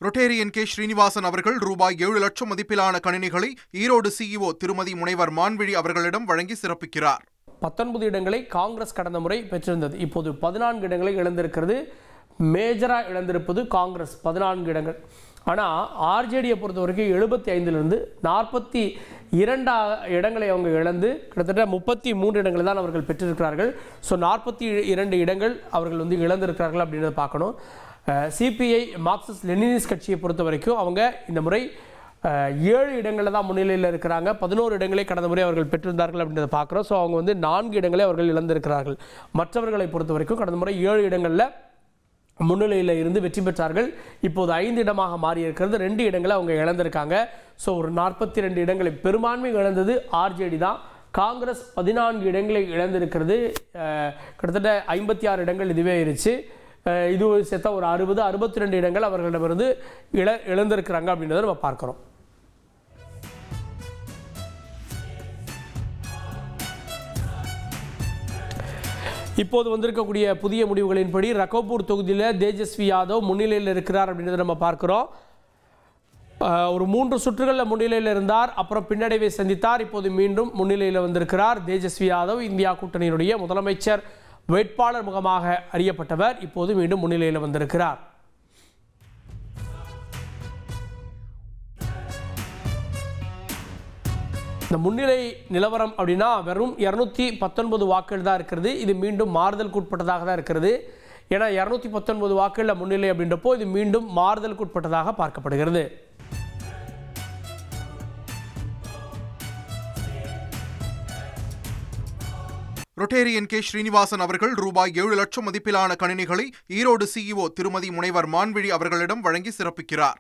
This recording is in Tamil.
ரொட்டேரியன் கே ஸ்ரீனிவாசன் அவர்கள் ரூபாய் 7 லட்சம் மதிப்பிலான கணினிகளை ஈரோடு சிஇஓ திருமதி முனைவர் மான்விழி அவர்களிடம் வழங்கி சிறப்பிக்கிறார். 19 இடங்களை காங்கிரஸ் கடந்த முறை பெற்றிருந்தது. இப்போது 14 இடங்களை இழந்திருக்கிறது. மேஜரா இழந்திருப்பது காங்கிரஸ் 14 இடங்கள். ஆனால் ஆர்ஜேடியை பொறுத்த வரைக்கும் 75லிருந்து 42 இடங்களை அவங்க இழந்து கிட்டத்தட்ட 33 இடங்களை தான் அவர்கள் பெற்றிருக்கிறார்கள். ஸோ 42 இடங்கள் அவர்கள் இழந்திருக்கிறார்கள் அப்படின்றத பார்க்கணும். சிபிஐ மார்க்சிஸ்ட் லெனினிஸ்ட் கட்சியை பொறுத்த வரைக்கும் அவங்க இந்த முறை 7 இடங்களில் தான் முன்னிலையில் இருக்கிறாங்க. 11 இடங்களை கடந்த முறை அவர்கள் பெற்றிருந்தார்கள் அப்படின்றத பார்க்குறோம். ஸோ அவங்க 4 இடங்களை அவர்கள் இழந்திருக்கிறார்கள். மற்றவர்களை பொறுத்த வரைக்கும் கடந்த முறை 7 இடங்களில் முன்னிலையில் இருந்து வெற்றி பெற்றார்கள். இப்போது 5 இடமாக மாறி இருக்கிறது. 2 இடங்களை அவங்க இழந்திருக்காங்க. ஸோ ஒரு 42 இடங்களை பெரும்பான்மை இழந்தது ஆர்ஜேடி தான். காங்கிரஸ் 14 இடங்களை இழந்திருக்கிறது. கிட்டத்தட்ட 56 இடங்கள் இதுவே ஆயிடுச்சு. இது சேர்த்தா ஒரு 62 இடங்கள் அவர்களிடமிருந்து இழந்திருக்கிறாங்க அப்படின்றத நம்ம பார்க்கிறோம். இப்போது வந்திருக்கக்கூடிய புதிய முடிவுகளின்படி ரகோபூர் தொகுதியில் தேஜஸ்வி யாதவ் முன்னிலையில் இருக்கிறார் அப்படின்றத நம்ம பார்க்கிறோம். ஒரு 3 சுற்றுகளில் முன்னிலையில் இருந்தார், அப்புறம் பின்னடைவை சந்தித்தார். இப்போது மீண்டும் முன்னிலையில் வந்திருக்கிறார் தேஜஸ்வி யாதவ். இந்தியா கூட்டணியினுடைய முதலமைச்சர் வேட்பாளர் முகமாக அறியப்பட்டவர் இப்போது மீண்டும் முன்னிலையில் வந்திருக்கிறார். இந்த முன்னிலை நிலவரம் அப்படின்னா வெறும் 219 வாக்குகள் தான் இருக்கிறது. இது மீண்டும் மாறுதலுக்கு உட்பட்டதாக தான் இருக்கிறது. ஏன்னா 219 வாக்குகளில் முன்னிலை அப்படின்றப்போ இது மீண்டும் மாறுதலுக்கு உட்பட்டதாக பார்க்கப்படுகிறது. ரொட்டேரியன் கே ஸ்ரீனிவாசன் அவர்கள் ரூபாய் 7 லட்சம் மதிப்பிலான கணினிகளை ஈரோடு சிஇஓ திருமதி முனைவர் மான்விழி அவர்களிடம் வழங்கி சிறப்பிக்கிறார்.